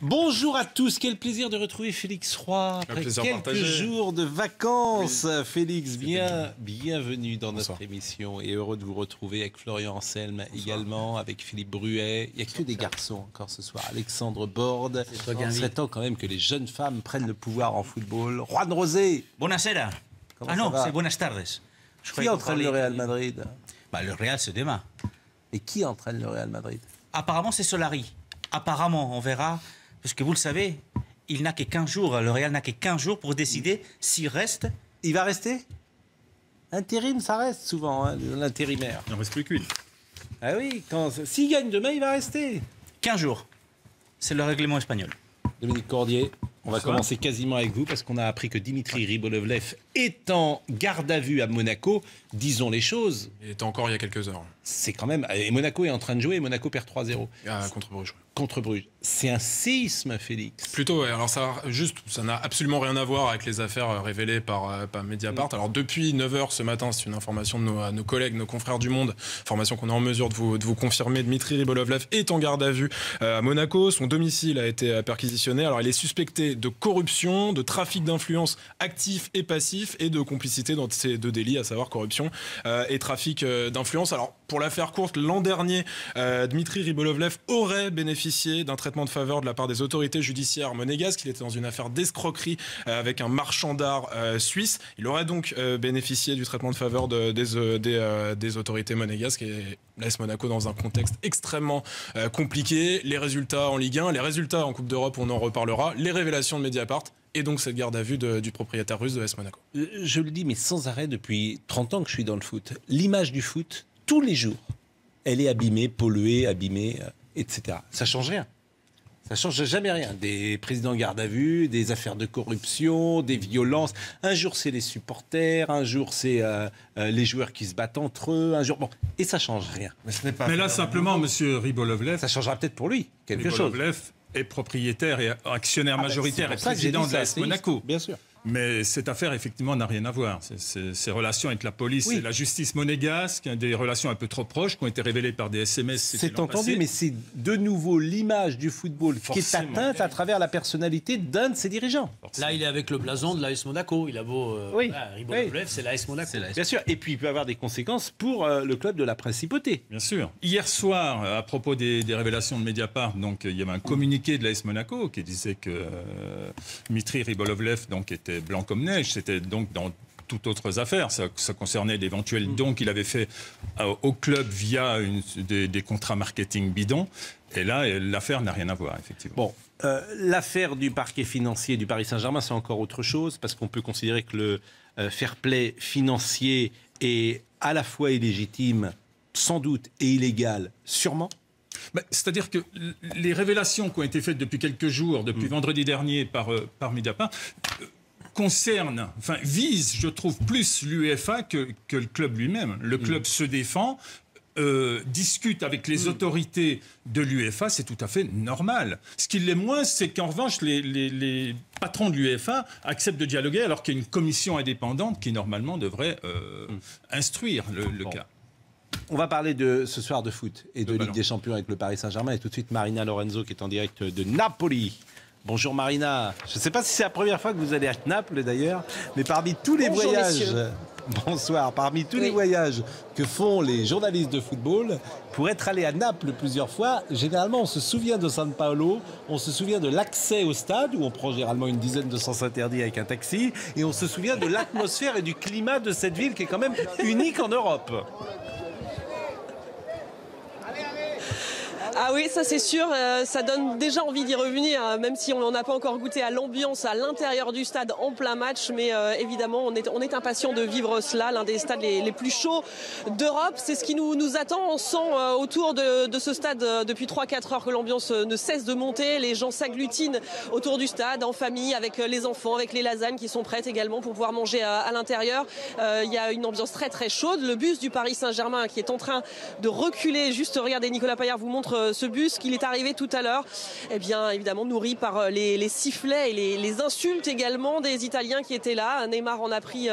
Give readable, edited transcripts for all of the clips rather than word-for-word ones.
Bonjour à tous, quel plaisir de retrouver Félix Roy après quelques jours de vacances. Oui. Félix, bienvenue dans notre émission et heureux de vous retrouver avec Florian Anselme également, avec Philippe Bruet. Il n'y a que des garçons encore ce soir. Alexandre Borde. Il serait temps quand même que les jeunes femmes prennent le pouvoir en football. Juan Rosé. Buonasera. Ah non, c'est buenas tardes. Qui entraîne le Real Madrid? Le Real, c'est demain. Et qui entraîne le Real Madrid? Apparemment, c'est Solari. Apparemment, on verra. Parce que vous le savez, il n'a que 15 jours, le Real n'a que 15 jours pour décider s'il reste. Il va rester? Intérim, ça reste souvent, hein, l'intérimaire. Il n'en reste plus qu'une. Ah oui, s'il gagne demain, il va rester. 15 jours. C'est le règlement espagnol. Dominique Cordier, on va commencer quasiment avec vous parce qu'on a appris que Dimitri Ribolovlev est en garde à vue à Monaco. Disons les choses. Il était encore il y a quelques heures. C'est quand même... Et Monaco est en train de jouer et Monaco perd 3-0. Contre Bruges. Contre Bruges. C'est un séisme, Félix. Plutôt, ouais. Alors ça n'a absolument rien à voir avec les affaires révélées par Mediapart. Alors depuis 9h ce matin, c'est une information de nos collègues, nos confrères du Monde, information qu'on est en mesure de vous confirmer. Dmitri Ribolovlev est en garde à vue à Monaco. Son domicile a été perquisitionné. Alors il est suspecté de corruption, de trafic d'influence actif et passif et de complicité dans ces deux délits, à savoir corruption et trafic d'influence. Alors pour la faire courte, l'an dernier, Dmitri Ribolovlev aurait bénéficié d'un traitement de faveur de la part des autorités judiciaires monégasques. Il était dans une affaire d'escroquerie avec un marchand d'art suisse. Il aurait donc bénéficié du traitement de faveur des autorités monégasques et l'AS Monaco dans un contexte extrêmement compliqué. Les résultats en Ligue 1, les résultats en Coupe d'Europe, on en reparlera. Les révélations de Mediapart. Et donc cette garde à vue du propriétaire russe de l'AS Monaco. Je le dis, mais sans arrêt depuis 30 ans que je suis dans le foot. L'image du foot, tous les jours, elle est abîmée, polluée, abîmée, etc. Ça change rien. Ça change jamais rien. Des présidents garde à vue, des affaires de corruption, des violences. Un jour, c'est les supporters, un jour, c'est les joueurs qui se battent entre eux, un jour... Bon, et ça change rien. Mais là, simplement, M. Ribolovlev... Ça changera peut-être pour lui, quelque chose. Ribolovlev est propriétaire et actionnaire majoritaire et président de l'AS Monaco. Bien sûr. Mais cette affaire, effectivement, n'a rien à voir. Ces relations avec la police et la justice monégasque, des relations un peu trop proches qui ont été révélées par des SMS. C'est entendu, mais c'est de nouveau l'image du football qui est atteinte à travers la personnalité d'un de ses dirigeants. Là, il est avec le blason de l'AS Monaco. Il a beau... Ribolovlev, c'est l'AS Monaco. Bien sûr, et puis il peut avoir des conséquences pour le club de la principauté. Bien sûr. Hier soir, à propos des révélations de Mediapart, donc, il y avait un communiqué de l'AS Monaco qui disait que Dmitri Ribolovlev était blanc comme neige. C'était donc dans toutes autres affaires. Ça concernait d'éventuels dons qu'il avait fait au club via des contrats marketing bidons. Et là, l'affaire n'a rien à voir, effectivement. Bon, l'affaire du parquet financier du Paris Saint-Germain, c'est encore autre chose, parce qu'on peut considérer que le fair play financier est à la fois illégitime, sans doute, et illégal, sûrement. C'est-à-dire que les révélations qui ont été faites depuis quelques jours, depuis vendredi dernier par Mediapart, visent, je trouve, plus l'UEFA que le club lui-même. Le club se défend, discute avec les autorités de l'UEFA, c'est tout à fait normal. Ce qui l'est moins, c'est qu'en revanche, les patrons de l'UEFA acceptent de dialoguer alors qu'il y a une commission indépendante qui, normalement, devrait instruire le cas. On va parler ce soir de foot et de Ligue des Champions avec le Paris Saint-Germain. Et tout de suite, Marina Lorenzo qui est en direct de Napoli. Bonjour Marina. Je ne sais pas si c'est la première fois que vous allez à Naples d'ailleurs, mais parmi tous les voyages... Messieurs. Bonsoir. Parmi tous les voyages que font les journalistes de football, pour être allé à Naples plusieurs fois, généralement on se souvient de San Paolo, on se souvient de l'accès au stade, où on prend généralement une dizaine de sens interdits avec un taxi, et on se souvient de l'atmosphère et du climat de cette ville qui est quand même unique en Europe. Ah oui, ça c'est sûr, ça donne déjà envie d'y revenir, même si on n'a pas encore goûté à l'ambiance à l'intérieur du stade en plein match, mais évidemment on est impatient de vivre cela, l'un des stades les plus chauds d'Europe. C'est ce qui nous attend. On sent autour de ce stade depuis 3-4 heures que l'ambiance ne cesse de monter, les gens s'agglutinent autour du stade en famille, avec les enfants, avec les lasagnes qui sont prêtes également pour pouvoir manger à l'intérieur. Il y a une ambiance très très chaude. Le bus du Paris Saint-Germain qui est en train de reculer, juste regardez, Nicolas Paillard vous montre ce bus qu'il est arrivé tout à l'heure, eh bien évidemment nourri par les sifflets et les insultes également des Italiens qui étaient là. Neymar en a pris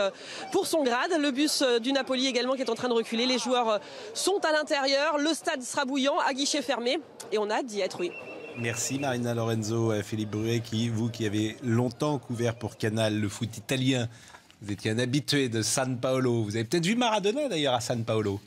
pour son grade. Le bus du Napoli également qui est en train de reculer. Les joueurs sont à l'intérieur. Le stade sera bouillant à guichet fermé et on a hâte d'y être, oui. Merci Marina Lorenzo, Philippe Bruet, vous qui avez longtemps couvert pour Canal le foot italien. Vous étiez un habitué de San Paolo. Vous avez peut-être vu Maradona d'ailleurs à San Paolo.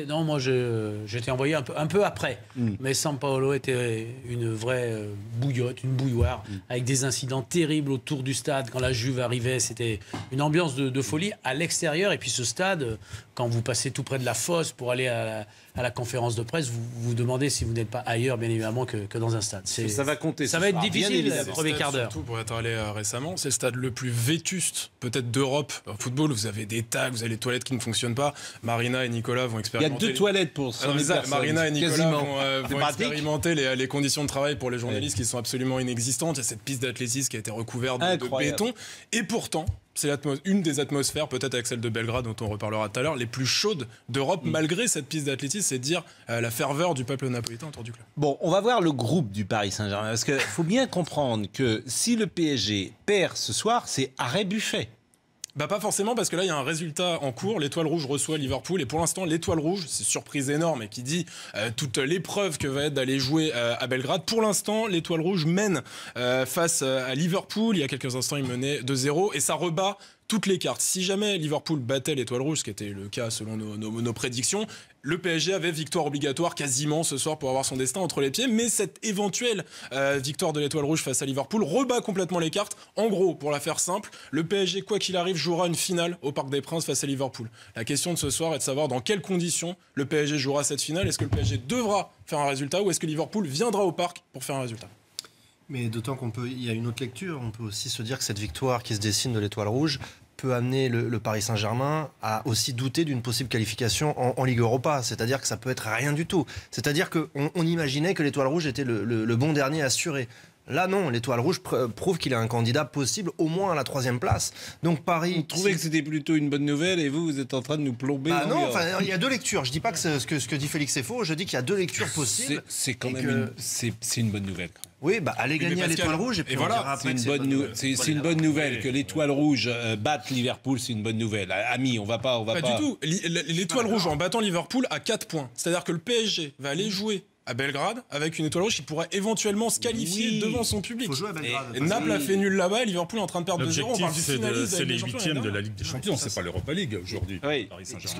Non, moi j'étais envoyé un peu après. Mais San Paolo était une vraie bouillotte, une bouilloire, avec des incidents terribles autour du stade. Quand la Juve arrivait, c'était une ambiance de folie à l'extérieur. Et puis ce stade, quand vous passez tout près de la fosse pour aller à la conférence de presse, vous vous demandez si vous n'êtes pas ailleurs, bien évidemment, que dans un stade. Ça va compter. Ça va être difficile le premier quart d'heure. Surtout pour être allé récemment, c'est le stade le plus vétuste peut-être d'Europe. En football, vous avez des tags, vous avez les toilettes qui ne fonctionnent pas. Marina et Nicolas vont expérimenter. Il y a 2 toilettes pour 100 000 personnes. Marina et Nicolas Quasiment. vont expérimenter les conditions de travail pour les journalistes qui sont absolument inexistantes. Il y a cette piste d'athlétisme qui a été recouverte de béton. Et pourtant, c'est une des atmosphères, peut-être avec celle de Belgrade, dont on reparlera tout à l'heure, les plus chaudes d'Europe, malgré cette piste d'athlétisme. C'est dire la ferveur du peuple napolitain autour du club. Bon, on va voir le groupe du Paris Saint-Germain. Parce qu'il faut bien comprendre que si le PSG perd ce soir, c'est arrêt buffet. Bah pas forcément, parce que là il y a un résultat en cours. L'Étoile Rouge reçoit Liverpool, et pour l'instant l'Étoile Rouge, c'est surprise énorme et qui dit toute l'épreuve que va être d'aller jouer à Belgrade. Pour l'instant l'Étoile Rouge mène face à Liverpool. Il y a quelques instants il menait 2-0 et ça rebat toutes les cartes. Si jamais Liverpool battait l'Étoile Rouge, ce qui était le cas selon nos prédictions, le PSG avait victoire obligatoire quasiment ce soir pour avoir son destin entre les pieds. Mais cette éventuelle victoire de l'Étoile Rouge face à Liverpool rebat complètement les cartes. En gros, pour la faire simple, le PSG, quoi qu'il arrive, jouera une finale au Parc des Princes face à Liverpool. La question de ce soir est de savoir dans quelles conditions le PSG jouera cette finale. Est-ce que le PSG devra faire un résultat ou est-ce que Liverpool viendra au Parc pour faire un résultat ? Mais d'autant il y a une autre lecture. On peut aussi se dire que cette victoire qui se dessine de l'Étoile Rouge peut amener le Paris Saint-Germain à aussi douter d'une possible qualification en Ligue Europa. C'est-à-dire que ça peut être rien du tout. C'est-à-dire qu'on imaginait que l'Étoile Rouge était le bon dernier assuré. Là, non, l'Étoile Rouge prouve qu'il est un candidat possible au moins à la 3e place. Donc Paris... Vous trouvez que c'était plutôt une bonne nouvelle et vous êtes en train de nous plomber non, il y a 2 lectures. Je ne dis pas que ce que dit Félix est faux, je dis qu'il y a 2 lectures possibles. C'est quand même c'est une bonne nouvelle. Oui, allez gagner à l'Étoile Rouge et puis voilà. C'est une bonne nouvelle que l'Étoile Rouge batte Liverpool, c'est une bonne nouvelle. Ami, on va pas. Pas du tout. L'Étoile Rouge en battant Liverpool a 4 points. C'est-à-dire que le PSG va aller jouer à Belgrade avec une Étoile Rouge qui pourrait éventuellement se qualifier devant son public. Faut jouer à Belgrade. Et Naples a fait nul là-bas, et Liverpool est en train de perdre 2-0. L'objectif, c'est les 8e de la Ligue des Champions, c'est pas l'Europa League aujourd'hui. Oui.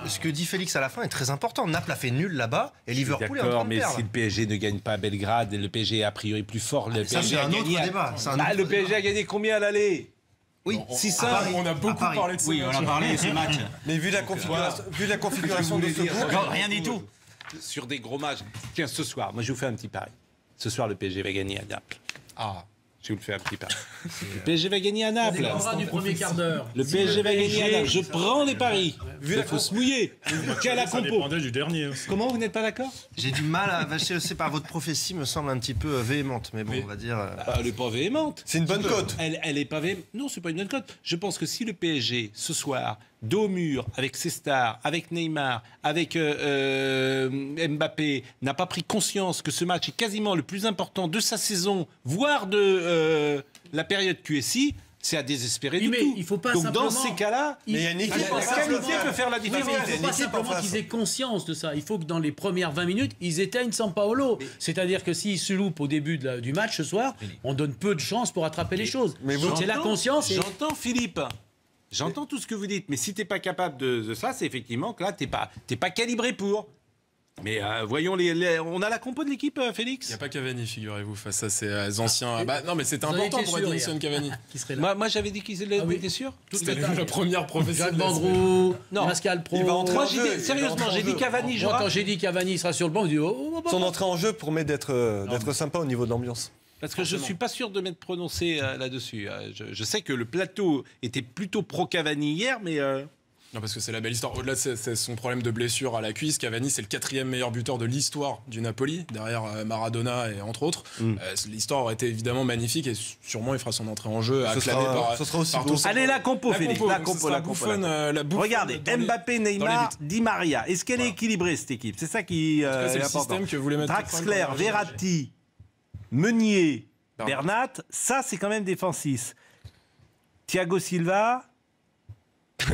Ce que dit Félix à la fin est très important. Naples a fait nul là-bas et Liverpool est en train de perdre. Mais si le PSG ne gagne pas à Belgrade, le PSG est a priori plus fort. Ça, c'est un autre débat. Le PSG a gagné combien à l'aller ? Oui, 600. On a beaucoup parlé de ça. Oui, on a parlé de ce match. Mais vu la configuration de ce groupe... Rien du tout. Sur des gros matchs. Tiens, ce soir, moi je vous fais un petit pari. Ce soir, le PSG va gagner à Naples. Ah. Je vous le fais un petit pari. Le PSG va gagner à Naples. Du premier quart d'heure. Le PSG va gagner à Naples. Je prends les paris. Il faut se mouiller. Quelle Ça dépendait du dernier aussi. Comment, vous n'êtes pas d'accord ? J'ai du mal à... Je sais pas, votre prophétie me semble un petit peu véhémente, mais bon, on va dire... Elle n'est pas véhémente. C'est une bonne cote. Elle est pas véhémente. Non, c'est pas une bonne cote. Je pense que si le PSG, ce soir, dos au mur, avec ses stars, avec Neymar, avec Mbappé, n'a pas pris conscience que ce match est quasiment le plus important de sa saison, voire de la période QSI, c'est à désespérer du tout. Il faut pas Donc simplement... dans ces cas-là, Mais il y a une équipe la qualité peut faire la Oui, différence. mais il ne faut pas simplement qu'ils aient conscience de ça. Il faut que dans les premières 20 minutes, ils éteignent San Paolo. C'est-à-dire que s'ils se loupent au début du match ce soir, on donne peu de chances pour attraper les choses. C'est la conscience. J'entends Philippe. J'entends tout ce que vous dites, mais si t'es pas capable de ça, c'est effectivement que là t'es pas calibré pour. Mais voyons on a la compo de l'équipe, Félix. Il n'y a pas Cavani, figurez-vous, face à ces anciens. Non, mais c'était important pour Edinson Cavani. Qui serait là. Moi j'avais dit qu'ils étaient sûrs. C'était la première profession. Jacques Vendroux, Non. Pascal Pro. Il va entrer Moi en jeu. sérieusement, j'ai dit Cavani. Moi, quand j'ai dit Cavani sera sur le banc, je dis Son entrée en jeu promet d'être sympa au niveau de l'ambiance. Parce que je ne suis pas sûr de m'être prononcé là-dessus. Je sais que le plateau était plutôt pro-Cavani hier, mais... Non, parce que c'est la belle histoire. Au-delà de son problème de blessure à la cuisse, Cavani, c'est le 4e meilleur buteur de l'histoire du Napoli, derrière Maradona et entre autres. L'histoire aurait été évidemment magnifique et sûrement il fera son entrée en jeu acclamé ce sera aussi par beau. tous. Allez, la compo, Félix. La compo. La bouffonne. Regardez, Mbappé, Neymar, Di Maria. Est-ce qu'elle est équilibrée, cette équipe ? C'est ça qui En tout cas, c'est est le important. système que voulait mettre Draxler, Verratti, Meunier, Bernat, ça c'est quand même défensif. Thiago Silva,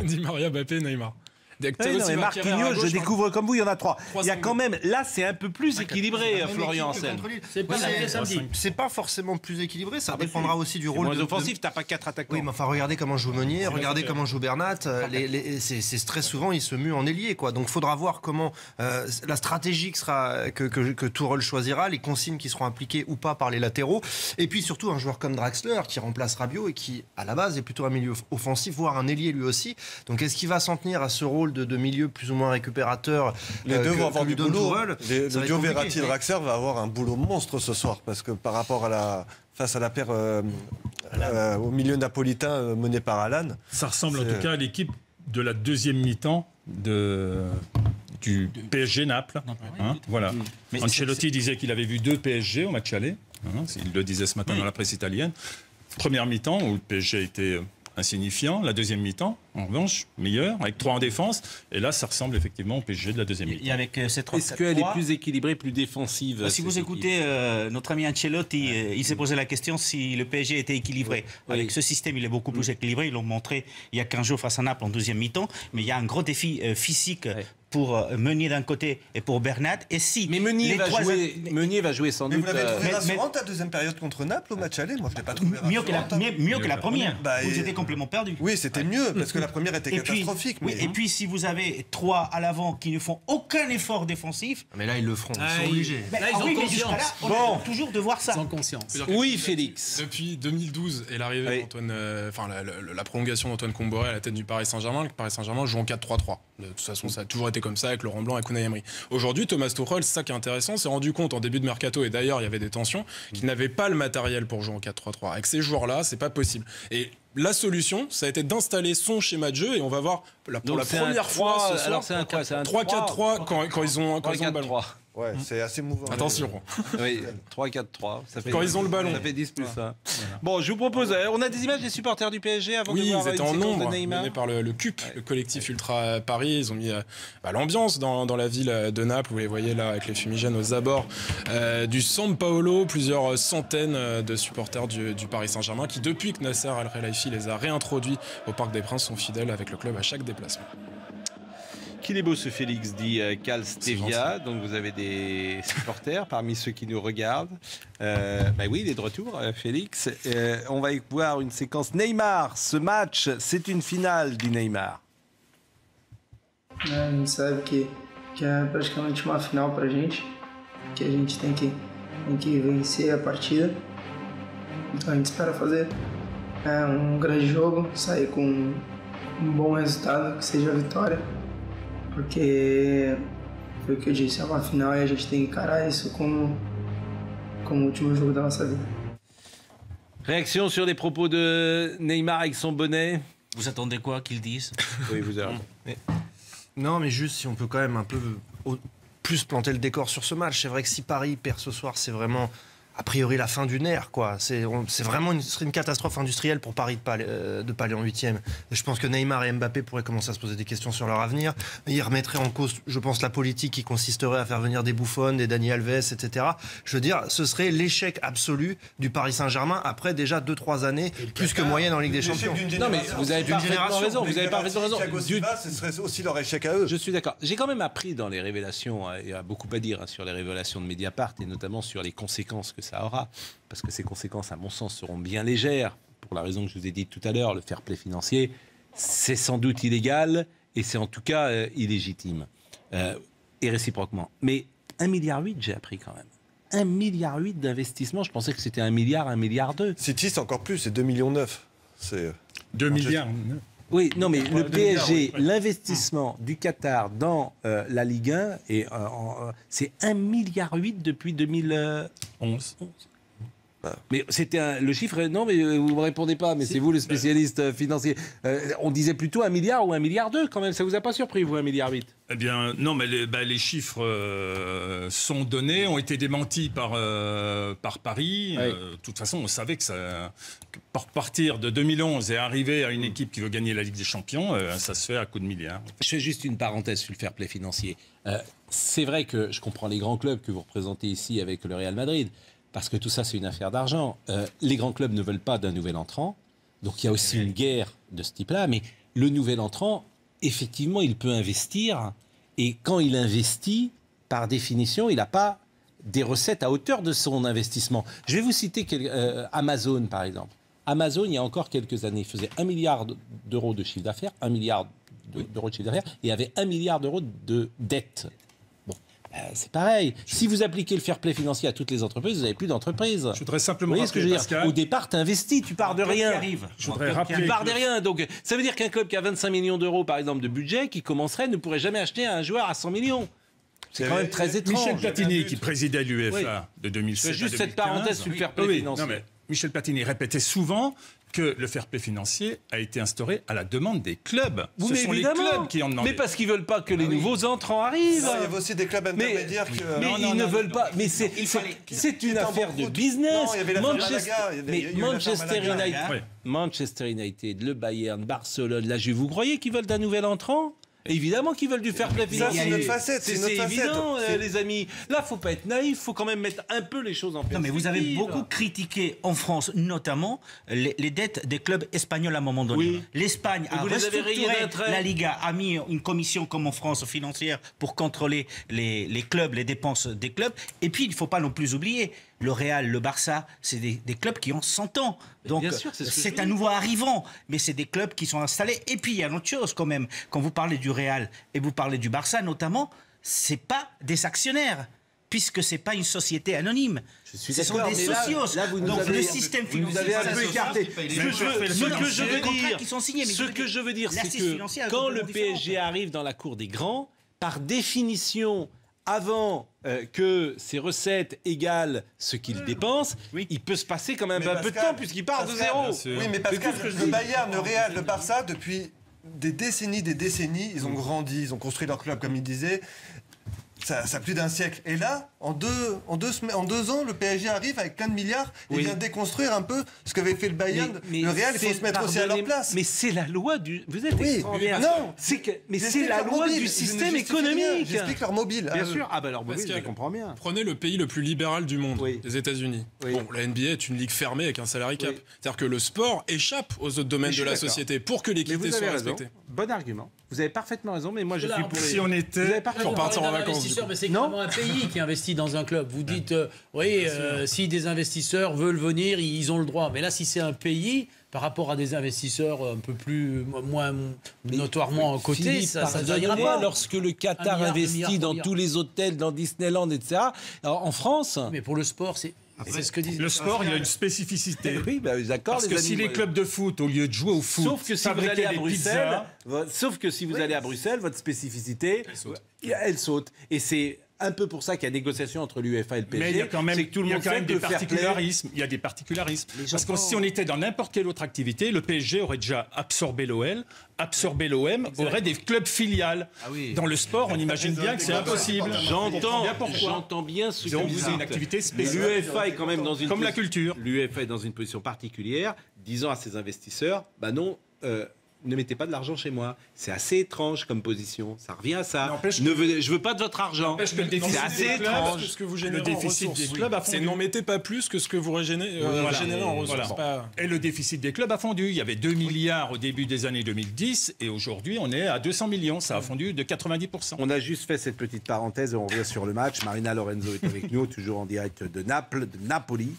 Di Maria, Mbappé, Neymar. Oui, non, mais Marquinhos, je découvre comme vous, il y en a 3. Il y a quand même, là, c'est un peu plus équilibré, Florian Ansel. C'est pas forcément plus équilibré, ça dépendra aussi du rôle. Moins offensif, t'as pas 4 attaquants. Oui, mais enfin, regardez comment joue Meunier, regardez comment joue Bernat. C'est très souvent, il se mue en ailier, quoi. Donc, faudra voir comment la stratégie que Tourelle choisira, les consignes qui seront appliquées ou pas par les latéraux. Et puis surtout, un joueur comme Draxler qui remplace Rabiot et qui, à la base, est plutôt un milieu offensif, voire un ailier lui aussi. Donc, est-ce qu'il va s'en tenir à ce rôle de milieu plus ou moins récupérateur? Les deux vont avoir du boulot. Le duo Verratti-Draxler va avoir un boulot monstre ce soir, parce que par rapport face à la paire au milieu napolitain mené par Alan. Ça ressemble en tout cas à l'équipe de la deuxième mi-temps du PSG Naples. Hein, voilà. Mais Ancelotti disait qu'il avait vu 2 PSG au match aller. Hein, il le disait ce matin dans la presse italienne. Première mi-temps où le PSG était insignifiant. La deuxième mi-temps, en revanche, meilleure, avec 3 en défense. Et là, ça ressemble effectivement au PSG de la deuxième mi-temps. Et avec ces 3 Est-ce qu'elle est plus équilibrée, plus défensive? Si vous écoutez notre ami Ancelotti, il s'est posé la question si le PSG était équilibré. Avec ce système, il est beaucoup plus équilibré. Ils l'ont montré il y a 15 jours face à Naples en deuxième mi-temps. Mais il y a un gros défi physique pour Meunier d'un côté et pour Bernat. Et si mais Meunier va jouer sans doute. Mais vous l'avez trouvé rassurante ta deuxième période contre Naples au match aller? Moi, je l'ai pas trouvé mieux que la première. Vous étiez complètement perdu. Oui, c'était mieux parce que la première était catastrophique. Et puis si vous avez 3 à l'avant qui ne font aucun effort défensif. Mais là, ils le feront. Ils sont obligés. Là, ils ont conscience. On attend toujours de voir ça. Sans conscience. Oui, Félix. Depuis 2012 et l'arrivée d'Antoine, la prolongation d'Antoine Comboré à la tête du Paris Saint-Germain, le Paris Saint-Germain joue en 4-3-3. De toute façon, ça a toujours été comme ça avec Laurent Blanc et Unai Emery. Aujourd'hui, Thomas Tuchel, c'est ça qui est intéressant, s'est rendu compte en début de mercato, et d'ailleurs il y avait des tensions, qu'il n'avait pas le matériel pour jouer en 4-3-3. Avec ces joueurs-là, c'est pas possible. Et la solution, ça a été d'installer son schéma de jeu, et on va voir pour la première fois ce soir, alors c'est un quoi? C'est un 3-4-3 quand ils ont le ballon. Ouais, c'est assez mouvant. Attention. Oui, 3-4-3. Ça fait quand ils ont le ballon. Ça fait 10 plus 1. Voilà. Bon, je vous propose, on a des images des supporters du PSG avant de voir ils étaient en nombre, Neymar. menés par le CUP, le collectif Ultra Paris. Ils ont mis l'ambiance dans la ville de Naples. Vous les voyez là avec les fumigènes aux abords du San Paolo. Plusieurs centaines de supporters du Paris Saint-Germain qui, depuis que Nasser Al-Khelaifi les a réintroduits au Parc des Princes, sont fidèles avec le club à chaque déplacement. Qu'il est beau ce Félix, dit Cal Stevia. Donc vous avez des supporters parmi ceux qui nous regardent. Oui, il est de retour, Félix. On va voir une séquence Neymar. Ce match, c'est une finale du Neymar. A gente sabe que é praticamente uma final pra gente, que a gente tem que vencer a partida. Então a gente espera fazer grande jogo, sair com bom resultado, que seja a vitória. Porque foi o que eu disse, é uma final e a gente tem que encarar isso como o último jogo da nossa vida. Réaction sur les propos de Neymar avec son bonnet. Vous attendez quoi qu'ils disent? Oui, vous avez. Non, mais juste si on peut quand même un peu plus planter le décor sur ce match. C'est vrai que si Paris perd ce soir, c'est vraiment a priori la fin d'une ère, quoi. C'est vraiment ce serait une catastrophe industrielle pour Paris de pas aller en 8e. Je pense que Neymar et Mbappé pourraient commencer à se poser des questions sur leur avenir. Ils remettraient en cause, je pense, la politique qui consisterait à faire venir des Buffon, des Dani Alves, etc. Je veux dire, ce serait l'échec absolu du Paris Saint-Germain après déjà 2-3 années, plus que moyenne en Ligue des Champions. Non, mais vous avez parfaitement raison. Vous avez parfaitement raison. Ce serait aussi leur échec à eux. Je suis d'accord. J'ai quand même appris dans les révélations, il y a beaucoup à dire sur les révélations de Mediapart et notamment sur les conséquences que ça aura, parce que ces conséquences, à mon sens, seront bien légères, pour la raison que je vous ai dit tout à l'heure. Le fair play financier, c'est sans doute illégal, et c'est en tout cas illégitime, et réciproquement. Mais 1,8 milliard, j'ai appris quand même. 1,8 milliard d'investissement, je pensais que c'était 1 milliard, 1,2 milliard. City, c'est encore plus, c'est 2,9 millions. C'est 2 milliards. Oui, non, mais le PSG, l'investissement du Qatar dans la Ligue 1, c'est 1,8 milliard depuis 2011. Mais c'était le chiffre, non, mais vous ne me répondez pas, mais c'est vous le spécialiste financier. On disait plutôt 1 milliard ou 1,2 milliard quand même. Ça vous a pas surpris, vous, 1,8 milliard? Eh bien, non, mais les chiffres sont donnés, ont été démentis par Paris. Oui. De toute façon, on savait que pour partir de 2011 et arriver à une équipe qui veut gagner la Ligue des Champions, ça se fait à coup de milliards. Je fais juste une parenthèse sur le fair play financier. C'est vrai que je comprends les grands clubs que vous représentez ici avec le Real Madrid, parce que tout ça, c'est une affaire d'argent. Les grands clubs ne veulent pas d'un nouvel entrant, donc il y a aussi une guerre de ce type-là, mais le nouvel entrant effectivement, il peut investir. Et quand il investit, par définition, il n'a pas des recettes à hauteur de son investissement. Je vais vous citer Amazon, par exemple. Amazon, il y a encore quelques années, faisait 1 milliard d'euros de chiffre d'affaires, 1 milliard d'euros de chiffre d'affaires, et avait 1 milliard d'euros de dette. Bon, c'est pareil. Si vous appliquez le fair play financier à toutes les entreprises, vous n'avez plus d'entreprise. Je voudrais simplement vous voyez ce que je veux dire ? Au départ, tu investis, tu pars de rien. Je voudrais rappeler tu pars de rien. Donc, ça veut dire qu'un club qui a 25 millions d'euros, par exemple, de budget, qui commencerait, ne pourrait jamais acheter un joueur à 100 millions. C'est quand même très étrange. Michel Platini, qui présidait l'UEFA de 2007 à 2015. Juste cette parenthèse sur le fair play financier. Non, mais Michel Platini répétait souvent que le fair play financier a été instauré à la demande des clubs. Ce sont les clubs qui en demandaient. Mais parce qu'ils ne veulent pas que les nouveaux entrants arrivent. Non, il y avait aussi des clubs intermédiaires que... Mais ils ne veulent pas. Mais c'est une affaire de business. Manchester United, le Bayern, Barcelone, la Juve. Vous croyez qu'ils veulent d'un nouvel entrant ? Évidemment qu'ils veulent du fair play financier. C'est une autre facette. C'est évident, les amis. Là, faut pas être naïf. Faut quand même mettre un peu les choses en perspective. Non, mais vous avez beaucoup critiqué en France, notamment les dettes des clubs espagnols à un moment donné. Oui. L'Espagne a restructuré la Liga, a mis une commission comme en France financière pour contrôler les clubs, les dépenses des clubs. Et puis, il ne faut pas non plus oublier. Le Real, le Barça, c'est des clubs qui ont 100 ans. Donc, c'est un nouveau arrivant. Mais c'est des clubs qui sont installés. Et puis, il y a une autre chose quand même. Quand vous parlez du Real et vous parlez du Barça, notamment, c'est pas des actionnaires, puisque c'est pas une société anonyme. Ce sont des socios. Donc, le système financier... Vous avez un peu écarté. Ce que je veux dire, c'est que quand le PSG arrive dans la cour des grands, par définition... Avant que ses recettes égalent ce qu'il dépense, il peut se passer quand même un peu de temps puisqu'il part de zéro. Oui, mais Pascal, le Bayern, le Real, le Barça, depuis des décennies, ils ont grandi, ils ont construit leur club, comme il disait. Ça a plus d'un siècle. Et là, en deux ans, le PSG arrive avec plein de milliards et vient déconstruire un peu ce qu'avait fait le Bayern. Le Real, il faut se mettre aussi à leur place. Mais c'est la loi du... Vous êtes extraordinaire. Non, mais c'est la loi du système économique. J'explique leur mobile. Bien sûr. Ah bah leur mobile, je comprends bien. Prenez le pays le plus libéral du monde, les États-Unis. Bon, la NBA est une ligue fermée avec un salary cap. C'est-à-dire que le sport échappe aux autres domaines de la société pour que l'équité soit respectée. Bon argument. Vous avez parfaitement raison, mais moi je suis pour... Si on était... Pour partir en vacances. Mais c'est vraiment un pays qui investit dans un club. Vous dites, si des investisseurs veulent venir, ils ont le droit. Mais là, si c'est un pays, par rapport à des investisseurs un peu moins notoirement cotés, ça ne ira pas. Lorsque le Qatar investit dans tous les hôtels, dans Disneyland, etc., en France... Mais pour le sport, c'est ce que disent. Le sport, il y a une spécificité. Oui, d'accord. Parce que si les clubs de foot, au lieu de jouer au foot, sauf que si vous allez à Bruxelles, votre spécificité, elle saute. Et c'est un peu pour ça qu'il y a négociation entre l'UEFA et le PSG. Mais il y a quand même, que tout le monde des particularismes. Il y a des particularismes. Parce que si on était dans n'importe quelle autre activité, le PSG aurait déjà absorbé l'OL, absorbé l'OM, aurait des clubs filiales. Dans le sport, on imagine bien que c'est impossible. J'entends bien ce que vous dites. C'est une activité spéciale. L'UEFA est quand même dans une comme la culture. L'UEFA est dans une position particulière, disant à ses investisseurs, non. Ne mettez pas de l'argent chez moi. C'est assez étrange comme position. Ça revient à ça. Je veux pas de votre argent. C'est assez étrange. Ce que vous générez en ressources, c'est n'en mettez pas plus que ce que vous régénérez en ressources. Et le déficit des clubs a fondu. Il y avait 2 milliards au début des années 2010 et aujourd'hui on est à 200 millions. Ça a fondu de 90%. On a juste fait cette petite parenthèse et on revient sur le match. Marina Lorenzo est avec nous, toujours en direct de Naples, de Napoli.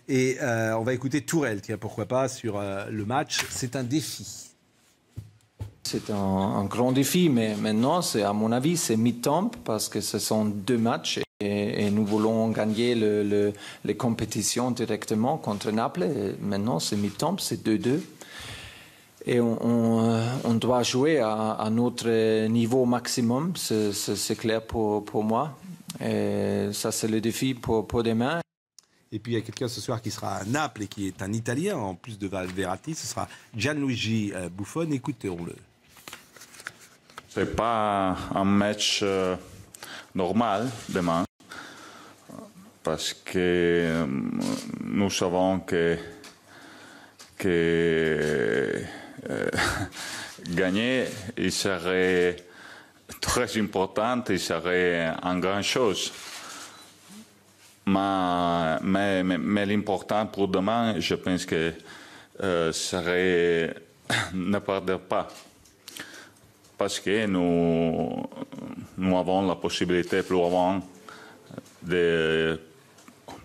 Et on va écouter Tourelle, tiens, pourquoi pas, sur le match. C'est un défi. C'est un grand défi, mais maintenant, à mon avis, c'est mi-temps parce que ce sont 2 matchs et nous voulons gagner les compétitions directement contre Naples. Et maintenant, c'est mi-temps, c'est 2-2. Et on doit jouer à notre niveau maximum, c'est clair pour moi. Et ça, c'est le défi pour demain. Et puis il y a quelqu'un ce soir qui sera à Naples et qui est un Italien, en plus de Verratti, ce sera Gianluigi Buffon. Écoutons-le. C'est pas un match normal demain, parce que nous savons que gagner, il serait très important, il serait une grande chose. Mais l'important pour demain, je pense que serait ne perdre pas. parce que nous avons la possibilité plus avant de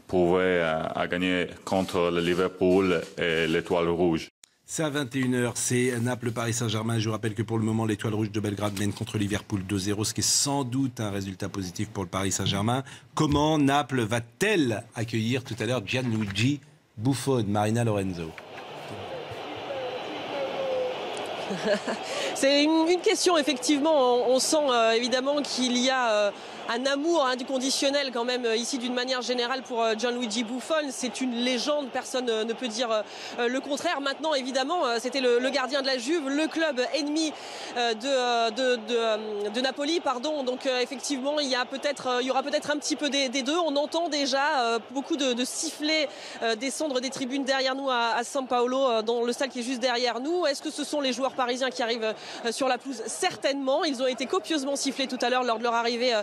pouvoir gagner contre le Liverpool et l'Étoile Rouge. C'est à 21h, c'est Naples-Paris Saint-Germain. Je vous rappelle que pour le moment, l'Étoile Rouge de Belgrade mène contre Liverpool 2-0, ce qui est sans doute un résultat positif pour le Paris Saint-Germain. Comment Naples va-t-elle accueillir tout à l'heure Gianluigi Buffon, Marina Lorenzo? C'est une question, effectivement. On sent évidemment qu'il y a un amour du conditionnel quand même ici d'une manière générale pour Gianluigi Buffon. C'est une légende, personne ne peut dire le contraire. Maintenant, évidemment, c'était le gardien de la Juve, le club ennemi de Napoli, pardon. Donc effectivement, il y aura peut-être un petit peu des deux. On entend déjà beaucoup de sifflets descendre des tribunes derrière nous à San Paolo, dans le stade qui est juste derrière nous. Est-ce que ce sont les joueurs parisiens qui arrivent sur la pelouse? Certainement. Ils ont été copieusement sifflés tout à l'heure lors de leur arrivée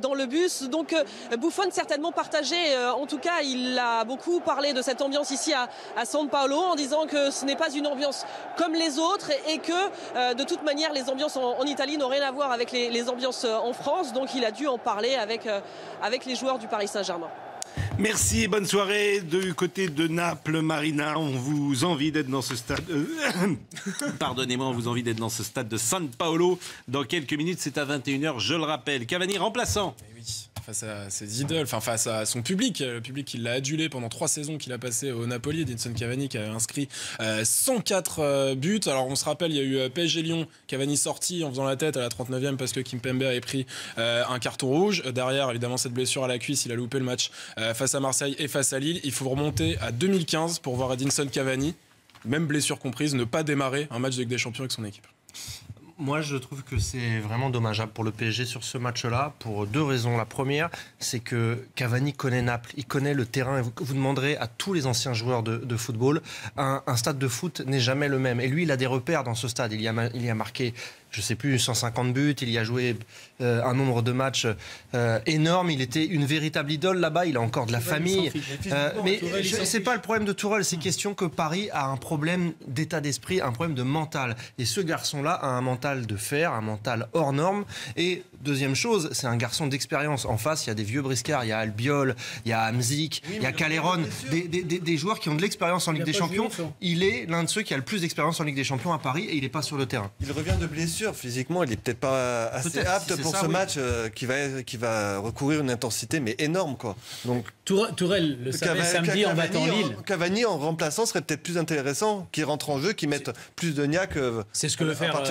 dans le bus. Donc Buffon certainement partagé. En tout cas, il a beaucoup parlé de cette ambiance ici à San Paolo en disant que ce n'est pas une ambiance comme les autres et que de toute manière les ambiances en Italie n'ont rien à voir avec les ambiances en France. Donc il a dû en parler avec les joueurs du Paris Saint-Germain. Merci et bonne soirée du côté de Naples, Marina. On vous envie d'être dans ce stade. Pardonnez-moi, on vous envie d'être dans ce stade de San Paolo. Dans quelques minutes, c'est à 21h, je le rappelle. Cavani remplaçant. Et oui, face à ses idoles, face à son public, le public qui l'a adulé pendant 3 saisons qu'il a passé au Napoli. Edinson Cavani qui a inscrit 104 buts. Alors on se rappelle, il y a eu PSG Lyon, Cavani sorti en faisant la tête à la 39e parce que Kimpembe avait pris un carton rouge. Derrière, évidemment, cette blessure à la cuisse, il a loupé le match face à Marseille et face à Lille. Il faut remonter à 2015 pour voir Edinson Cavani, même blessure comprise, ne pas démarrer un match de Ligue des Champions avec son équipe. Moi, je trouve que c'est vraiment dommageable pour le PSG sur ce match-là, pour 2 raisons. La première, c'est que Cavani connaît Naples, il connaît le terrain. Et vous demanderez à tous les anciens joueurs de football, un stade de foot n'est jamais le même. Et lui, il a des repères dans ce stade. Il y a marqué, je ne sais plus, 150 buts, il y a joué un nombre de matchs énorme. Il était une véritable idole là-bas, il a encore de la famille. Mais ce n'est pas le problème de Tourelle, c'est question que Paris a un problème d'état d'esprit, un problème de mental. Et ce garçon-là a un mental de fer, un mental hors norme. Et deuxième chose, c'est un garçon d'expérience. En face, il y a des vieux briscards, il y a Albiol, il y a Hamzik, il y a Calderon, des joueurs qui ont de l'expérience en Ligue des Champions. Il est l'un de ceux qui a le plus d'expérience en Ligue des Champions à Paris et il n'est pas sur le terrain. Il revient de blessure, physiquement, il n'est peut-être pas assez apte pour ce match qui va recourir une intensité mais énorme, quoi. Donc Tourelle le savait samedi en battant Lille. Cavani en remplaçant serait peut-être plus intéressant, qu'il rentre en jeu, qu'il mette plus de niaque c'est ce que veut faire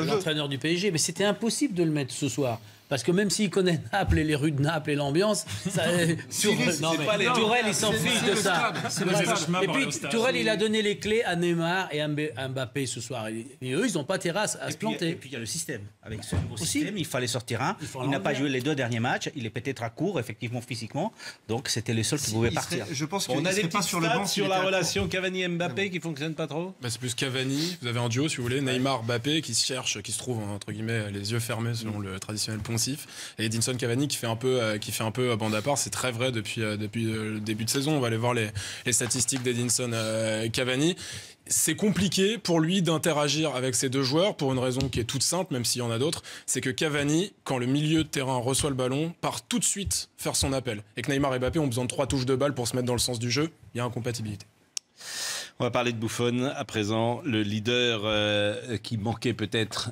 l'entraîneur du PSG, mais c'était impossible de le mettre ce soir. Parce que même s'il connaît Naples et les rues de Naples et l'ambiance, Tourelle, il s'en fiche de ça. Et puis Tourelle, il a donné les clés à Neymar et à Mbappé ce soir. Et eux, ils n'ont pas terrasse à se planter. Et puis il y a le système. Avec ce nouveau système, il fallait sortir un. Il n'a pas joué les 2 derniers matchs. Il est peut-être à court, effectivement, physiquement. Donc c'était le seul qui pouvait partir. Je pense qu'il on a des pas sur le banc sur la relation Cavani-Mbappé qui ne fonctionne pas trop. C'est plus Cavani. Vous avez un duo, si vous voulez, Neymar-Mbappé qui se cherche, qui se trouve entre guillemets les yeux fermés selon le traditionnel poncif. Et Edinson Cavani qui fait un peu bande à part. C'est très vrai depuis le début de saison. On va aller voir les statistiques d'Edinson Cavani. C'est compliqué pour lui d'interagir avec ces 2 joueurs pour une raison qui est toute simple, même s'il y en a d'autres. C'est que Cavani, quand le milieu de terrain reçoit le ballon, part tout de suite faire son appel. Et que Neymar et Mbappé ont besoin de 3 touches de balle pour se mettre dans le sens du jeu. Il y a incompatibilité. On va parler de Buffon à présent, le leader qui manquait peut-être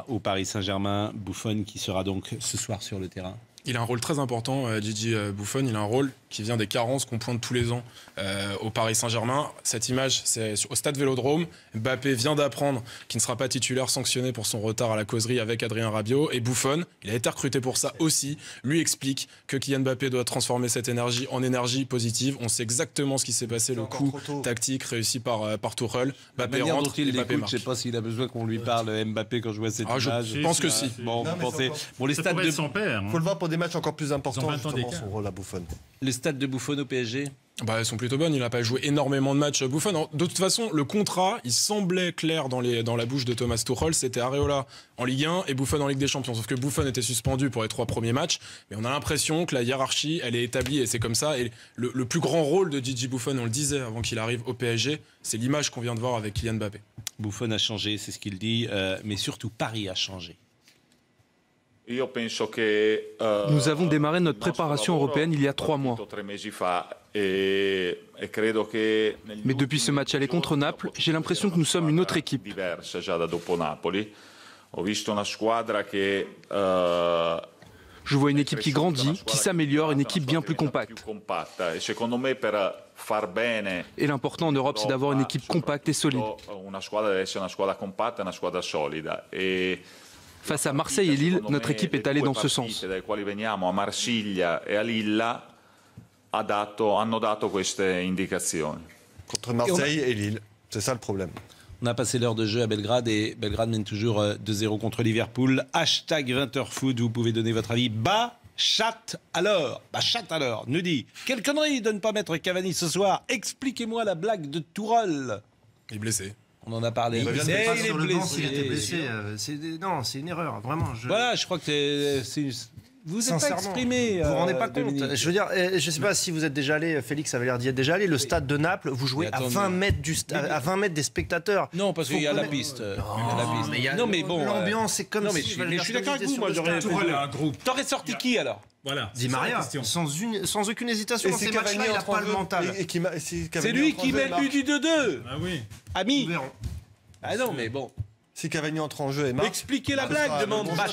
au Paris Saint-Germain. Buffon qui sera donc ce soir sur le terrain. Il a un rôle très important, Gigi Buffon. Il a un rôle qui vient des carences qu'on pointe tous les ans au Paris Saint-Germain. Cette image, c'est au stade Vélodrome. Mbappé vient d'apprendre qu'il ne sera pas titulaire, sanctionné pour son retard à la causerie avec Adrien Rabiot. Et Buffon, il a été recruté pour ça aussi, lui explique que Kylian Mbappé doit transformer cette énergie en énergie positive. On sait exactement ce qui s'est passé, le coup tactique réussi par Tourelle. Mbappé rentre et Mbappé marque. Je ne sais pas s'il a besoin qu'on lui parle Mbappé quand je vois cette image. Je pense que si. Bon, les stades de faut le voir pour des matchs encore plus importants, justement, son rôle à Buffon. Le stade de Buffon au PSG, Bah, elles sont plutôt bonnes. Il n'a pas joué énormément de matchs Buffon. De toute façon, le contrat, il semblait clair dans la bouche de Thomas Tuchel. C'était Areola en Ligue 1 et Buffon en Ligue des Champions. Sauf que Buffon était suspendu pour les 3 premiers matchs. Mais on a l'impression que la hiérarchie, elle est établie et c'est comme ça. Et le plus grand rôle de Gigi Buffon, on le disait avant qu'il arrive au PSG, c'est l'image qu'on vient de voir avec Kylian Mbappé. Buffon a changé, c'est ce qu'il dit, mais surtout Paris a changé. Nous avons démarré notre préparation européenne il y a 3 mois. Mais depuis ce match aller contre Naples, j'ai l'impression que nous sommes une autre équipe. Je vois une équipe qui grandit, qui s'améliore, une équipe bien plus compacte. Et l'important en Europe, c'est d'avoir une équipe compacte et solide. Face à Marseille et Lille, notre équipe est allée dans ce sens. Contre Marseille et Lille, c'est ça le problème. On a passé l'heure de jeu à Belgrade et Belgrade mène toujours 2-0 contre Liverpool. Hashtag 20h-foot, vous pouvez donner votre avis. Chat alors, nous dit quelle connerie de ne pas mettre Cavani ce soir. Expliquez-moi la blague de Tourelle. Il est blessé. On en a parlé. Il est blessé. Il était blessé. Non, c'est une erreur, vraiment. Voilà, je crois que c'est vous n'êtes pas exprimé. Vous vous rendez pas compte. Je veux dire, je ne sais pas si vous êtes déjà allé. Félix avait l'air d'y être déjà allé. Le stade de Naples, vous jouez à 20 mètres à 20 mètres des spectateurs. Non, parce qu'il y a la piste. Non, mais bon. L'ambiance, c'est comme si. Mais je suis d'accord avec vous. Moi, j'aurais un groupe. T'aurais sorti qui alors? Voilà. Di Maria, sans aucune hésitation. Dans ces matchs-là, il n'a pas le mental. C'est lui qui met le but du 2-2. Ah oui. Ami. Ah non, mais bon. Si Cavani entre en jeu et marque... Expliquez la blague, demande Bach.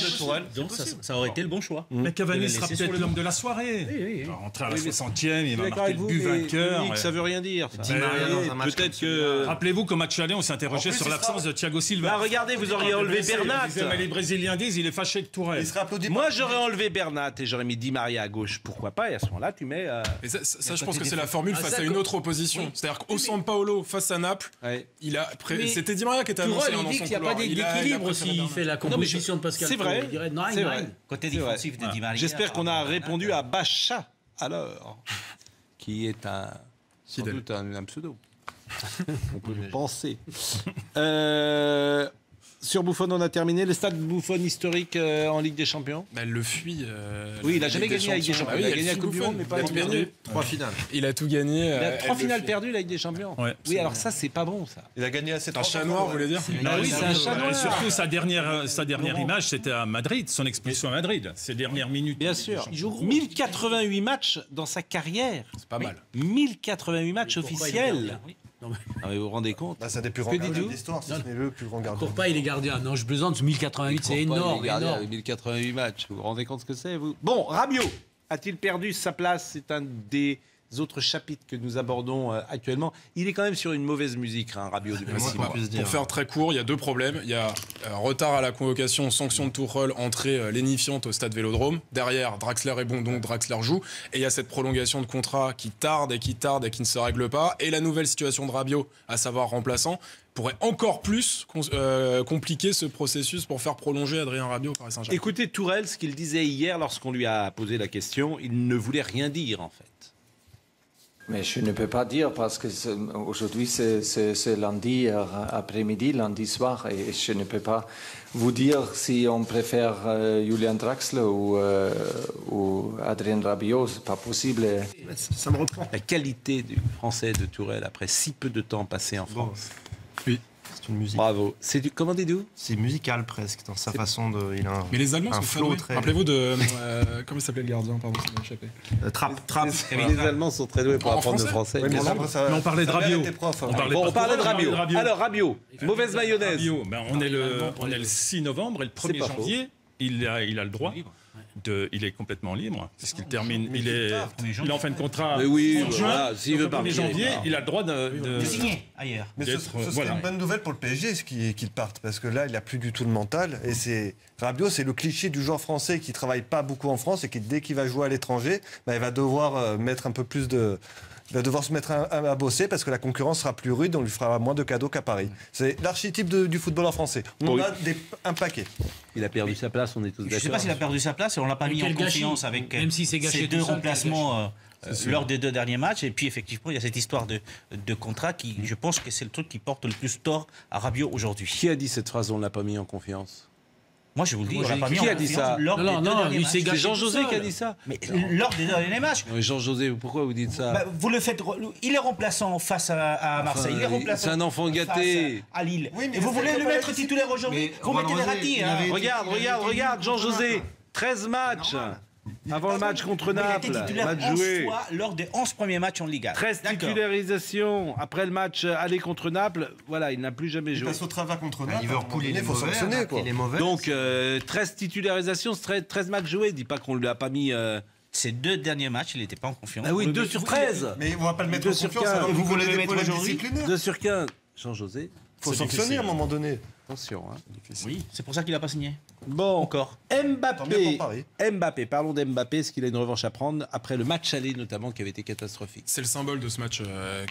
Donc ça aurait été le bon choix. Mais Cavani sera peut-être l'homme de la soirée. Il va rentrer à la 60e, il va marquer le but vainqueur. Ça veut rien dire. Peut-être que... Rappelez-vous qu'au match aller, on s'est interrogé sur l'absence de Thiago Silva. Regardez, vous auriez enlevé Bernat. Les Brésiliens disent il est fâché avec Tourelle. Moi, j'aurais enlevé Bernat et j'aurais mis Di Maria à gauche. Pourquoi pas? Et à ce moment-là, tu mets... Ça, je pense que c'est la formule face à une autre opposition. C'est-à-dire qu'au San Paolo, face à Naples, c'était Di Maria qui était annoncé dans son couloir. D'équilibre aussi, il fait la composition de Pascal. C'est vrai. C'est vrai. Côté défensif de Di Maria. J'espère qu'on a répondu à Bacha alors, qui est sans doute un pseudo. On peut le penser. Sur Buffon, on a terminé. Le stade Buffon historique en Ligue des Champions. Elle le fuit. Oui, il n'a jamais gagné la Ligue des Champions. Il a gagné la Coupe du Monde, mais pas la Coupe du Monde. 3 finales. Il a tout gagné. Il a 3 finales perdues, la Ligue des Champions. Oui, alors ça, c'est pas bon, ça. Il a gagné assez de un chat noir, vous voulez dire? Oui, c'est un chat noir. Et surtout, sa dernière image, c'était à Madrid, son expulsion à Madrid. Ses dernières minutes. Bien sûr. 1088 matchs dans sa carrière. C'est pas mal. 1088 matchs officiels. Mais vous vous rendez compte? C'est un des plus grands gardiens de l'histoire, si ce n'est le plus grand gardien. Courpa, il est gardien. Non, je plaisante, 1088, c'est énorme. 1088 matchs, vous vous rendez compte ce que c'est, vous? Bon, Rabiot a-t-il perdu sa place? C'est un des autres chapitres que nous abordons actuellement. Il est quand même sur une mauvaise musique, Rabiot, depuis 6 mois. Pour faire très court, il y a 2 problèmes. Il y a retard à la convocation, sanction de Tuchel, entrée lénifiante au stade Vélodrome. Derrière, Draxler est bon, donc Draxler joue. Et il y a cette prolongation de contrat qui tarde et qui ne se règle pas. Et la nouvelle situation de Rabiot, à savoir remplaçant, pourrait encore plus compliquer ce processus pour faire prolonger Adrien Rabiot au Paris Saint-Germain. Écoutez Tourelle, ce qu'il disait hier lorsqu'on lui a posé la question, il ne voulait rien dire en fait. Mais je ne peux pas dire parce que aujourd'hui c'est lundi après-midi, lundi soir, et je ne peux pas vous dire si on préfère Julian Draxler ou Adrien Rabiot, c'est pas possible. Ça me reprend. La qualité du français de Tourelle après si peu de temps passé en France. Oui. C'est une musique. Bravo. Comment dites-vous? C'est musical presque dans sa façon de. Mais les Allemands sont flow très doués. Rappelez-vous de comment il s'appelait le gardien, pardon, ça m'a échappé. Trapp. Les Allemands sont très doués pour apprendre le français. Oui, mais on parlait de Rabiot. On parlait de Rabiot. Alors Rabiot, mauvaise mayonnaise. Rabiot, on est le 6 novembre et le 1er janvier, il a le droit. Il est complètement libre, puisqu'il termine. Il est en fin de contrat. Mais oui, en juin. S'il veut partir. 1er janvier, il a le droit de signer ailleurs. Mais ce serait une bonne nouvelle pour le PSG qu'il parte, parce que là, il n'a plus du tout le mental. Et Rabiot, c'est le cliché du joueur français qui ne travaille pas beaucoup en France et qui, dès qu'il va jouer à l'étranger, il va devoir mettre un peu plus de. Il va devoir se mettre à bosser parce que la concurrence sera plus rude, on lui fera moins de cadeaux qu'à Paris. C'est l'archétype du footballeur français. On a un paquet. Il a perdu sa place, on est tous d'accord. Je ne sais pas s'il a perdu sa place et on ne l'a pas mis en confiance avec même si c'est gâché ces 2 remplacements lors des 2 derniers matchs. Et puis, effectivement, il y a cette histoire de contrat qui, je pense que c'est le truc qui porte le plus tort à Rabiot aujourd'hui. Qui a dit cette phrase, on ne l'a pas mis en confiance? Moi, je vous le dis, qui a dit ça? C'est Jean-José qui a dit ça. Mais lors des derniers matchs. Jean-José, pourquoi vous dites ça? Vous le faites. Il est remplaçant face à Marseille. Il est remplaçant. C'est un enfant gâté. Face à Lille. Oui, et vous voulez le mettre titulaire aujourd'hui? Vous mettez des ratis. Regarde, Jean-José. 13 matchs. Avant le match contre Naples, match joué. Lors des 11 premiers matchs en Liga. 13 titularisations. Après le match aller contre Naples, voilà, il n'a plus jamais joué. Il passe au travers contre Naples. Liverpool, il faut sanctionner, quoi. Donc, 13 titularisations, 13 matchs joués. Dis pas qu'on ne lui a pas mis... Ces 2 derniers matchs, il n'était pas en confiance. Ah oui, 2 sur 13. Mais on ne va pas le mettre en confiance. Et vous voulez le mettre aujourd'hui? 2 sur 15. Jean-José. Il faut sanctionner à un moment donné. Attention. Hein. Oui, c'est pour ça qu'il n'a pas signé. Bon, encore. Mbappé, parlons d'Mbappé. Est-ce qu'il a une revanche à prendre après le match aller notamment qui avait été catastrophique? C'est le symbole de ce match,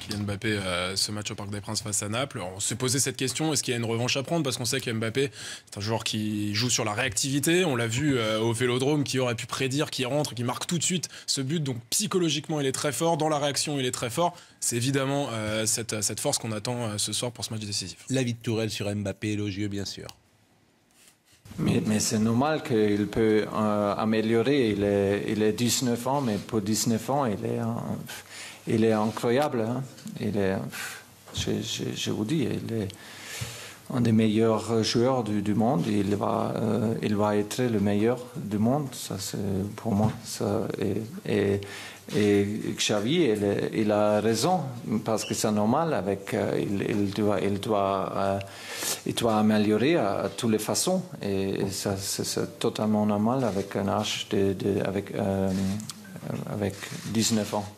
Kylian Mbappé, ce match au Parc des Princes face à Naples. On s'est posé cette question, est-ce qu'il y a une revanche à prendre? Parce qu'on sait qu'Mbappé, c'est un joueur qui joue sur la réactivité. On l'a vu au Vélodrome, qui aurait pu prédire, qui rentre, qui marque tout de suite ce but. Donc psychologiquement, il est très fort. Dans la réaction, il est très fort. C'est évidemment cette force qu'on attend ce soir pour ce match décisif. L'avis de Tourelle sur Mbappé, élogieux bien sûr. Mais c'est normal qu'il peut améliorer. Il est 19 ans, mais pour 19 ans, il est incroyable. Hein. Je vous dis, il est un des meilleurs joueurs du monde. Il va être le meilleur du monde. Ça, c'est pour moi. Ça, et Xavi, il a raison, parce que c'est normal, il doit améliorer à toutes les façons. Et ça, c'est totalement normal avec un âge avec 19 ans.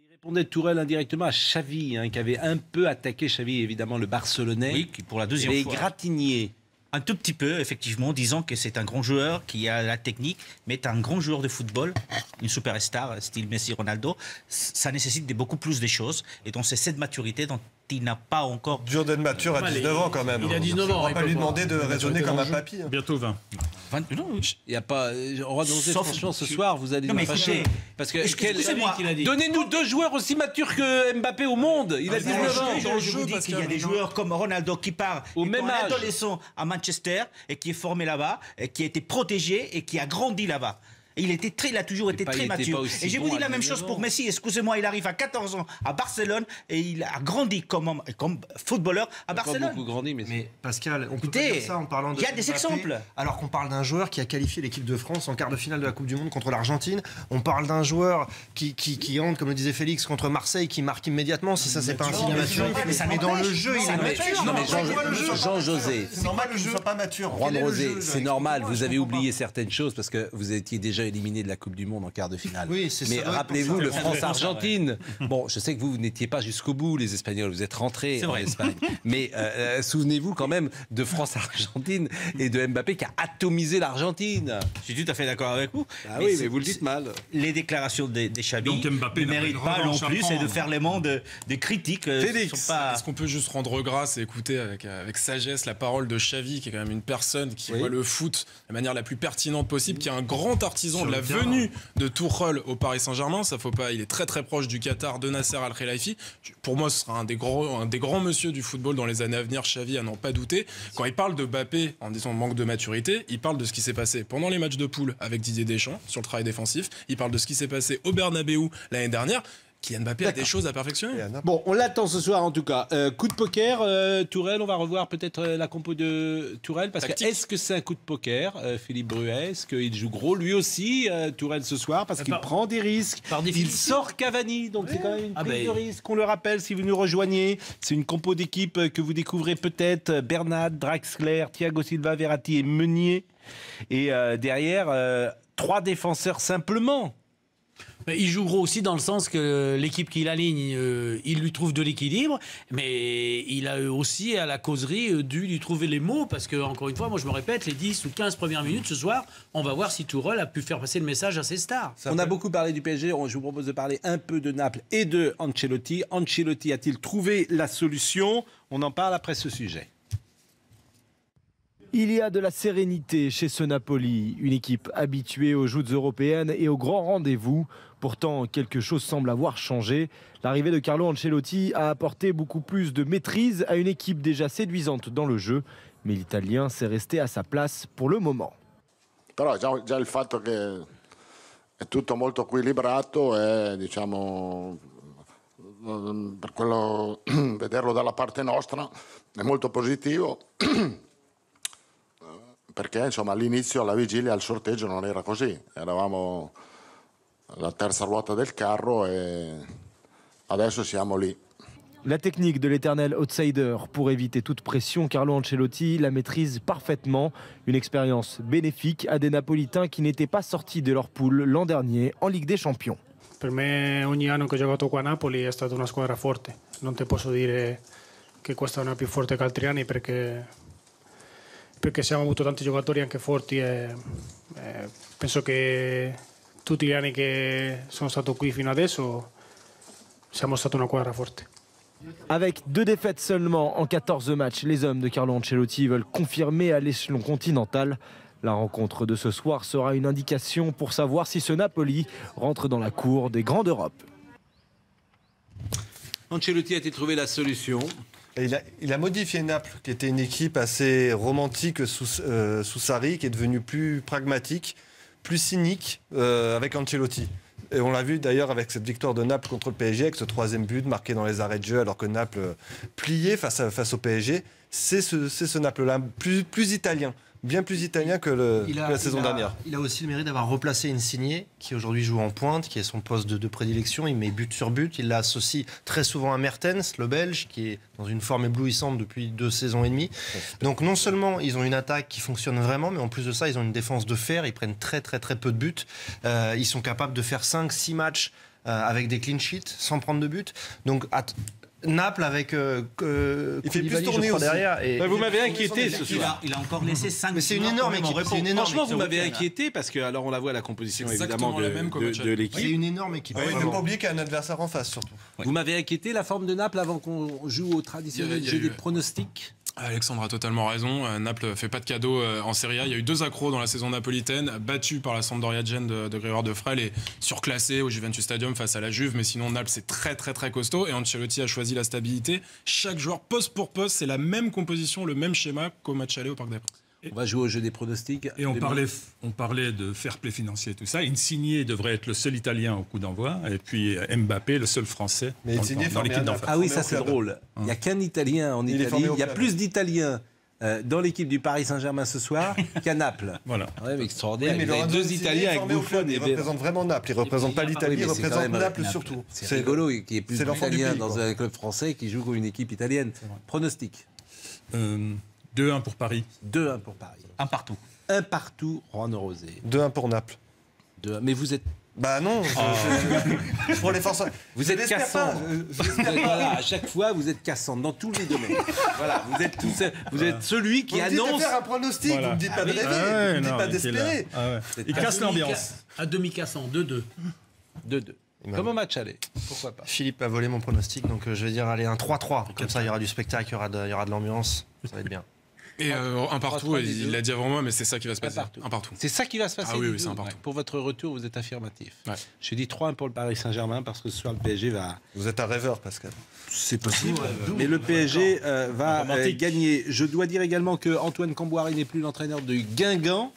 Il répondait Tourelle indirectement à Xavi, qui avait un peu attaqué Xavi, évidemment, le Barcelonais. Oui, qui pour la deuxième fois. Égratigné. Un tout petit peu, effectivement, disant que c'est un grand joueur qui a la technique, mais est un grand joueur de football, une superstar, style Messi, Ronaldo. Ça nécessite beaucoup plus de choses. Et donc, c'est cette maturité dont il n'a pas encore... Dur d'être mature à 19 ans quand même. Il a 19 ans. On ne va pas lui demander de raisonner comme un papy. Bientôt 20. Il n'y a pas... On va demander franchement ce soir, vous allez nous fâcher. Parce que donnez-nous 2 joueurs aussi matures que Mbappé au monde. Il a 19 ans. Je vous dis qu'il y a des joueurs comme Ronaldo qui part au même âge, adolescent à Manchester et qui est formé là-bas, et qui a été protégé et qui a grandi là-bas. Il a toujours été très mature. Et je vous dis la même chose pour Messi. Excusez-moi, il arrive à 14 ans à Barcelone et il a grandi comme footballeur à Barcelone. Pas beaucoup grandi, mais Pascal, on peut pas dire ça en parlant de... Il y a des exemples. Alors qu'on parle d'un joueur qui a qualifié l'équipe de France en quart de finale de la Coupe du Monde contre l'Argentine. On parle d'un joueur qui entre, comme le disait Félix, contre Marseille, qui marque immédiatement. Si ça, c'est pas un signe de maturité. Mais dans le jeu, il est mature. Non, mais Jean-José, c'est normal que je ne sois pas mature. Juan Rosé, c'est normal. Vous avez oublié certaines choses parce que vous étiez déjà éliminé de la Coupe du Monde en quart de finale. Oui, mais rappelez-vous le France-Argentine. Bon, je sais que vous n'étiez pas jusqu'au bout, les Espagnols, vous êtes rentrés en Espagne. Mais souvenez-vous quand même de France-Argentine et de Mbappé qui a atomisé l'Argentine. Je suis tout à fait d'accord avec vous. Ah oui, mais vous le dites mal. Les déclarations des Xavi ne méritent pas non plus et de faire les mondes des critiques. Félix, est-ce qu'on peut juste rendre grâce et écouter avec sagesse la parole de Xavi, qui est quand même une personne qui voit le foot de la manière la plus pertinente possible, qui est un grand artisan de la venue de Tuchel au Paris Saint-Germain. Ça faut pas, il est très très proche du Qatar, de Nasser Al-Khelaifi. Pour moi, ce sera un des grands monsieur du football dans les années à venir, Xavi, à n'en pas douter. Quand il parle de Mbappé en disant manque de maturité, il parle de ce qui s'est passé pendant les matchs de poule avec Didier Deschamps sur le travail défensif. Il parle de ce qui s'est passé au Bernabéu l'année dernière. Kylian Mbappé a des choses à perfectionner. Bon, on l'attend ce soir en tout cas. Coup de poker, Tourelle, on va revoir peut-être la compo de Tourelle. Parce que est-ce que c'est un coup de poker, Philippe Bruet? Est-ce qu'il joue gros lui aussi, Tourelle, ce soir? Parce qu'il prend des risques. Il sort Cavani, donc c'est quand même une prise de risque. On le rappelle, si vous nous rejoignez, c'est une compo d'équipe que vous découvrez peut-être. Bernat, Draxler, Thiago Silva, Verratti et Meunier. Et derrière, 3 défenseurs simplement. Il joue gros aussi dans le sens que l'équipe qu'il aligne, il lui trouve de l'équilibre, mais il a aussi à la causerie dû lui trouver les mots, parce que, encore une fois, moi je me répète, les 10 ou 15 premières minutes ce soir, on va voir si Tourelle a pu faire passer le message à ses stars. On a beaucoup parlé du PSG, je vous propose de parler un peu de Naples et de Ancelotti. Ancelotti a-t-il trouvé la solution? On en parle après ce sujet. Il y a de la sérénité chez ce Napoli, une équipe habituée aux joutes européennes et aux grands rendez-vous. Pourtant, quelque chose semble avoir changé. L'arrivée de Carlo Ancelotti a apporté beaucoup plus de maîtrise à une équipe déjà séduisante dans le jeu. Mais l'Italien s'est resté à sa place pour le moment. Però già il fatto che è tutto molto equilibrato e diciamo per quello vederlo dalla parte nostra è molto positivo perché insomma all'inizio alla vigilia al sorteggio non era così, eravamo la terza ruota del carro e adesso siamo lì. La technique de l'éternel outsider pour éviter toute pression, Carlo Ancelotti la maîtrise parfaitement. Une expérience bénéfique à des Napolitains qui n'étaient pas sortis de leur poule l'an dernier en Ligue des Champions. Per me ogni anno che ho giocato qua a Napoli è stata una squadra forte. Non ti posso dire che questa è una più forte che altri anni perché abbiamo avuto tanti giocatori anche forti e penso che tutti gli anni che sono stato qui fino adesso siamo stata una squadra forte. Avec 2 défaites seulement en 14 matchs, les hommes de Carlo Ancelotti veulent confirmer à l'échelon continental. La rencontre de ce soir sera une indication pour savoir si ce Napoli rentre dans la cour des grands d'Europe. Ancelotti a-t-il trouvé la solution? Et il a modifié Naples, qui était une équipe assez romantique sous Sarri, qui est devenue plus pragmatique, plus cynique avec Ancelotti. Et on l'a vu d'ailleurs avec cette victoire de Naples contre le PSG, avec ce 3e but marqué dans les arrêts de jeu, alors que Naples pliait face au PSG. C'est ce Naples-là, plus italien. Bien plus italien que la saison dernière. Il a aussi le mérite d'avoir replacé Insigne, qui aujourd'hui joue en pointe, qui est son poste de prédilection. Il met but sur but. Il l'associe très souvent à Mertens, le Belge, qui est dans une forme éblouissante depuis 2 saisons et demie. Donc non seulement ils ont une attaque qui fonctionne vraiment, mais en plus de ça, ils ont une défense de fer. Ils prennent très peu de buts. Ils sont capables de faire 5-6 matchs avec des clean sheets, sans prendre de but. Donc Naples avec il fait plus tourner aussi derrière. Et vous m'avez inquiété ce soir. Il a encore laissé 5. Mais c'est une énorme équipe. Franchement, vous m'avez inquiété parce que alors on la voit la composition évidemment de l'équipe. C'est une énorme équipe. Il ne faut pas oublier qu'il y a un adversaire en face surtout. Vous m'avez inquiété la forme de Naples avant qu'on joue au traditionnel jeu des pronostics. Alexandre a totalement raison. Naples fait pas de cadeau en Serie A. Il y a eu 2 accros dans la saison napolitaine, battus par la Sampdoria Gênes de Grégoire Defrel et surclassés au Juventus Stadium face à la Juve. Mais sinon, Naples, c'est très costaud. Et Ancelotti a choisi la stabilité. Chaque joueur, poste pour poste, c'est la même composition, le même schéma qu'au match aller au Parc des Princes. On va jouer au jeu des pronostics. Et on parlait de fair play financier, tout ça. Insigne devrait être le seul Italien au coup d'envoi, et puis Mbappé, le seul Français dans l'équipe d'en face. Ah oui, ça c'est drôle. Il n'y a qu'un Italien en Italie. Il y a plus d'Italiens dans l'équipe du Paris Saint-Germain ce soir qu'à Naples. Voilà. Ouais, extraordinaire. Oui, mais il y a 2 Italiens avec Buffon. Il représente vraiment Naples. Il ne représente pas l'Italie, il représente Naples surtout. C'est rigolo qu'il y ait plus d'Italiens dans un club français qui joue comme une équipe italienne. Pronostic. 2-1 pour Paris. 2-1 pour Paris. 1 partout. 1 partout, Juan Rosé. 2-1 pour Naples. 2-1. Mais vous êtes... Bah non, pour les forces... Vous êtes cassant. Voilà, à chaque fois, vous êtes cassant dans tous les domaines. Voilà, vous êtes celui qui annonce... Vous me dites de faire un pronostic, vous ne me dites pas de rêver, vous ne me dites pas d'espérer. Il casse l'ambiance. À demi-cassant, 2-2. 2-2. Comme au match aller, pourquoi pas. Philippe a volé mon pronostic, donc je vais dire allez, un 3-3. Comme ça, il y aura du spectacle, il y aura de l'ambiance. Ça va être bien. Et un partout, il l'a dit avant moi, mais c'est ça qui va se passer. Un partout. C'est ça qui va se passer. Ah oui, c'est un partout. Pour votre retour, vous êtes affirmatif. Ouais. J'ai dit 3-1 pour le Paris Saint-Germain parce que ce soir, le PSG va... Vous êtes un rêveur, Pascal. C'est possible. Mais le PSG va gagner. Je dois dire également que Antoine Camboire n'est plus l'entraîneur de Guingamp.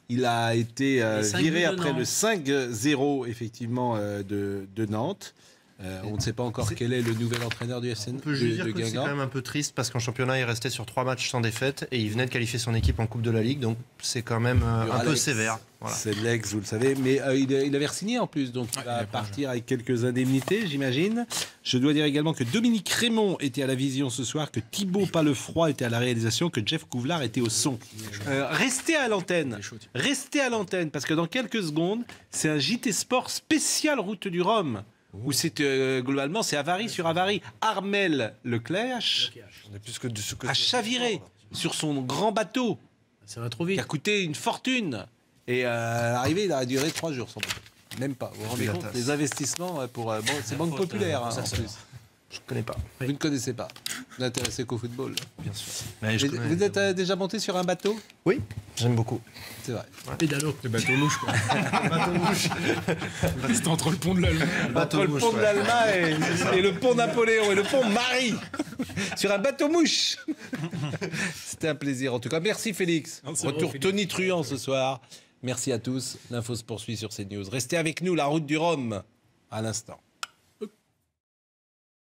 Il a été viré après le 5-0 effectivement de Nantes. On ne sait pas encore quel est le nouvel entraîneur du FC. On peut juste dire que c'est quand même un peu triste parce qu'en championnat, il restait sur 3 matchs sans défaite et il venait de qualifier son équipe en Coupe de la Ligue, donc c'est quand même un peu sévère. Voilà. C'est l'ex, vous le savez, mais il avait signé en plus, donc il va partir avec quelques indemnités, j'imagine. Je dois dire également que Dominique Raymond était à la vision ce soir, que Thibaut Palefroy était à la réalisation, que Jeff Couvlar était au son. Restez à l'antenne, parce que dans quelques secondes, c'est un JT Sport spécial Route du Rhum. Où c'est globalement c'est avarie sur avarie. Armel Leclerc a chaviré sur son grand bateau. Ça va trop vite. Qui a coûté une fortune. Et à l'arrivée, il a duré 3 jours sans doute. Même pas. Vous vous rendez compte, les investissements pour c'est Banque Populaire en plus. Je ne connais pas. Vous ne connaissez pas. Vous n'intéressez qu'au football. Bien sûr. Vous êtes déjà monté sur un bateau? Oui, j'aime beaucoup. C'est vrai. Pédalo. Le bateau mouche, quoi. Le bateau mouche. C'était entre le pont de l'Allemagne. Entre le pont de l'Allemagne et le pont Napoléon et le pont Marie. Sur un bateau mouche. C'était un plaisir en tout cas. Merci Félix. Retour Tony Truant ce soir. Merci à tous. L'info se poursuit sur CNews. Restez avec nous, la route du Rhum, à l'instant.